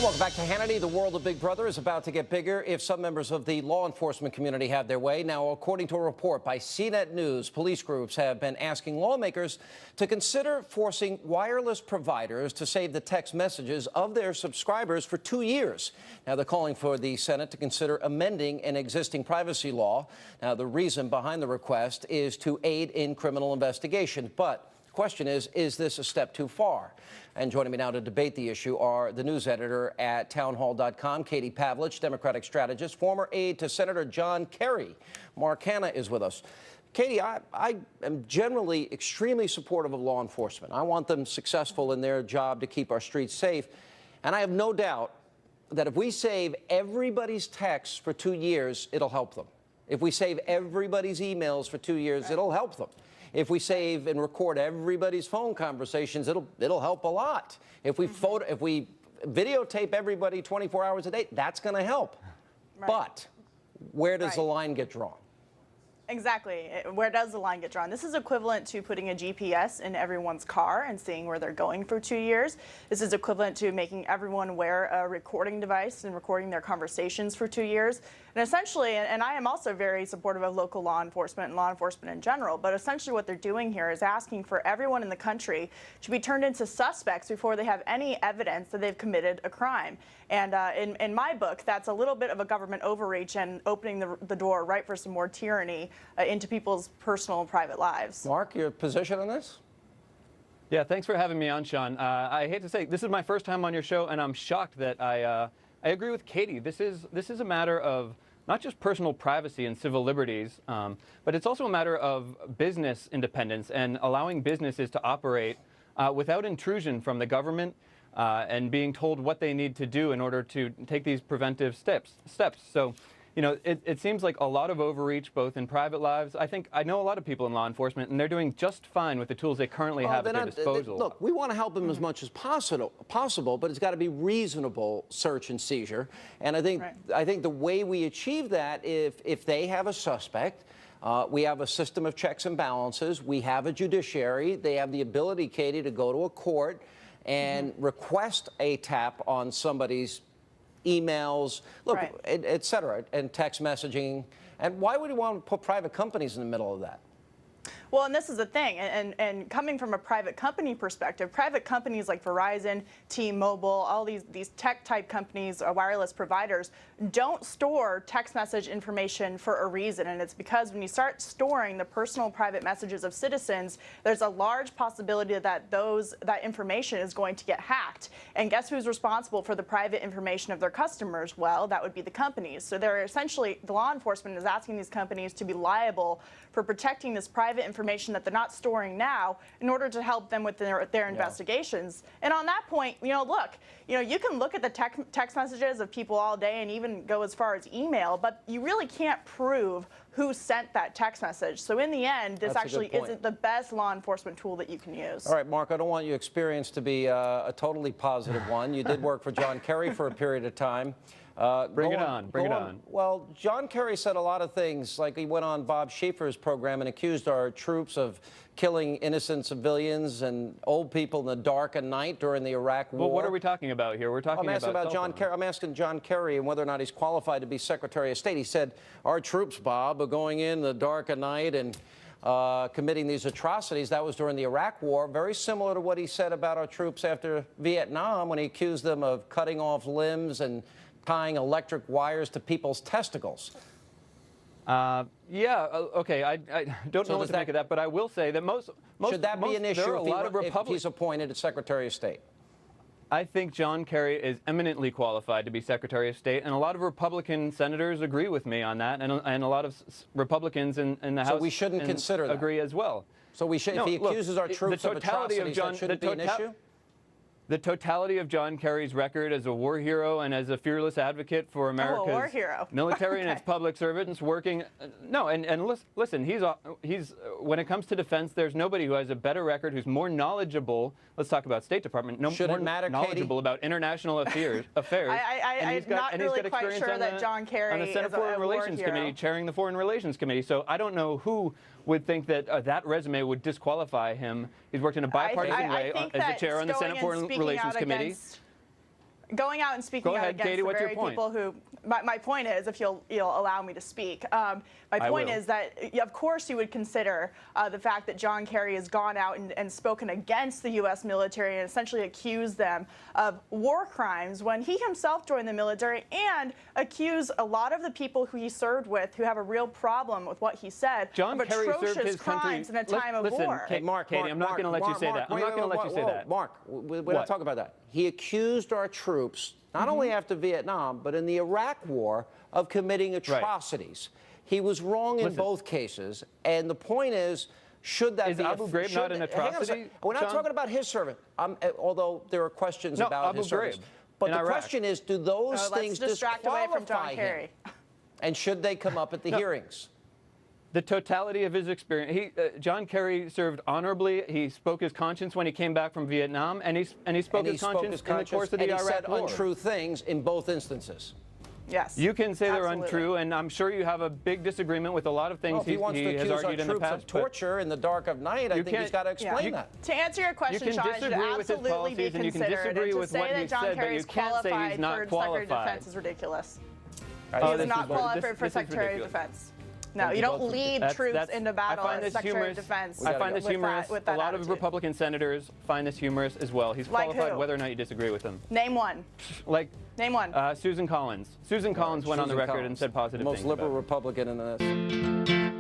Welcome back to Hannity. The world of Big Brother is about to get bigger if some members of the law enforcement community have their way. Now, according to a report by CNET News, police groups have been asking lawmakers to consider forcing wireless providers to save the text messages of their subscribers for 2 years. Now, they're calling for the Senate to consider amending an existing privacy law. Now, the reason behind the request is to aid in criminal investigation. But the question is this a step too far? And joining me now to debate the issue are the news editor at townhall.com, Katie Pavlich, Democratic strategist, former aide to Senator John Kerry. Mark Hanna is with us. Katie, I am generally extremely supportive of law enforcement. I want them successful in their job to keep our streets safe. And I have no doubt that if we save everybody's texts for 2 years, it'll help them. If we save everybody's emails for 2 years, it'll help them. If we save and record everybody's phone conversations, it'll help a lot. If we videotape everybody 24 hours a day, that's going to help. Right. But where does the line get drawn? Exactly. Where does the line get drawn? This is equivalent to putting a GPS in everyone's car and seeing where they're going for 2 years. This is equivalent to making everyone wear a recording device and recording their conversations for 2 years. And essentially, and I am also very supportive of local law enforcement and law enforcement in general, but essentially what they're doing here is asking for everyone in the country to be turned into suspects before they have any evidence that they've committed a crime. And in my book, that's a little bit of a government overreach and opening the door right for some more tyranny into people's personal and private lives. Mark, your position on this? Yeah, thanks for having me on, Sean. I hate to say, this is my first time on your show, and I'm shocked that I agree with Katie. This is a matter of not just personal privacy and civil liberties, but it's also a matter of business independence and allowing businesses to operate without intrusion from the government and being told what they need to do in order to take these preventive steps. So, you know, it seems like a lot of overreach, both in private lives. I know a lot of people in law enforcement, and they're doing just fine with the tools they currently have at their disposal. Look, we want to help them as much as possible, but it's got to be reasonable search and seizure. And I think the way we achieve that, if they have a suspect, we have a system of checks and balances. We have a judiciary. They have the ability, Katie, to go to a court and request a tap on somebody's emails, look, et cetera, and text messaging. And why would you want to put private companies in the middle of that? Well, and this is the thing, and coming from a private company perspective, private companies like Verizon, T-Mobile, all these tech-type companies, wireless providers, don't store text message information for a reason, and it's because when you start storing the personal private messages of citizens, there's a large possibility that that information is going to get hacked. And guess who's responsible for the private information of their customers? Well, that would be the companies. So they're essentially, the law enforcement is asking these companies to be liable for protecting this private information that they're not storing now in order to help them with their investigations. And on that point, look, you can look at the text messages of people all day and even go as far as email, but you really can't prove who sent that text message. So in the end, this actually isn't the best law enforcement tool that you can use. All right, Mark, I don't want your experience to be a totally positive one. You did work for John Kerry for a period of time. Bring it on. Well, John Kerry said a lot of things, like he went on Bob Schieffer's program and accused our troops of killing innocent civilians and old people in the dark of night during the Iraq War. Well, what are we talking about here? We're talking about John Kerry. I'm asking John Kerry and whether or not he's qualified to be Secretary of State. He said, our troops, Bob, are going in the dark of night and committing these atrocities. That was during the Iraq War, very similar to what he said about our troops after Vietnam when he accused them of cutting off limbs and tying electric wires to people's testicles. Okay. I don't know what to make of that, but I will say that most should that be an issue if he's appointed as Secretary of State? I think John Kerry is eminently qualified to be Secretary of State, and a lot of Republican senators agree with me on that, and a lot of Republicans in the House. So we shouldn't consider that. Agree as well. So we should. If he accuses our troops of atrocities, that shouldn't be an issue. The totality of John Kerry's record as a war hero and as a fearless advocate for America's military and its public servants working. Listen, he's when it comes to defense, there's nobody who has a better record, who's more knowledgeable. Let's talk about State Department. More knowledgeable about international affairs. I'm not really quite sure that John Kerry on the Senate Foreign Relations Committee, chairing the Foreign Relations Committee. So I don't know who would think that that resume would disqualify him. He's worked in a bipartisan way as the chair on the Senate Foreign Relations Committee. going out and speaking Go out ahead, against Katie, the what's your very point? people who. My point is, if you'll allow me to speak, my point will. is that of course you would consider the fact that John Kerry has gone out and spoken against the U.S. military and essentially accused them of war crimes when he himself joined the military, and accused a lot of the people who he served with, who have a real problem with what he said, John of Kerry served atrocious his country. crimes in a time of Listen, war. Katie, I'm not going to let you say that. I'm not going to let you say that. Mark, we're not talking about that. He accused our troops, not only after Vietnam, but in the Iraq War, of committing atrocities. He was wrong in both cases, and the point is, should that be Abu Ghraib not an atrocity? We're not John? talking about his servant, although there are questions about Abu his service. Ghraib But in the Iraq. question is, do those things Let's distract away from John disqualify Kerry. him? And should they come up at the hearings? The totality of his experience. John Kerry served honorably. He spoke his conscience when he came back from Vietnam, and he spoke his conscience in the course of the and he Iraq said War. untrue things in both instances. Yes. You can say they're Absolutely. untrue, and I'm sure you have a big disagreement with a lot of things Well, if he wants to has accuse our argued in the troops past. of torture in the dark of night, I think he's can't- got to explain that. To answer your question, You can Sean, it should disagree with his absolutely be policies and you can considered. disagree And to with say what that he John said, but Kerry you is can't say he's qualified not for Secretary of qualified. Defense is ridiculous. Oh, He this is not is very- qualified this for is Secretary of ridiculous. Defense. No, you don't lead troops into battle as Secretary of Defense. I find this with humorous. That, with that a lot of attitude. Republican senators find this humorous as well. He's Like qualified who? whether or not you disagree with him. Name one. Like Name one. Susan Collins. Susan Collins went on the Susan record and Collins, said positive the most things liberal about it. Republican in this.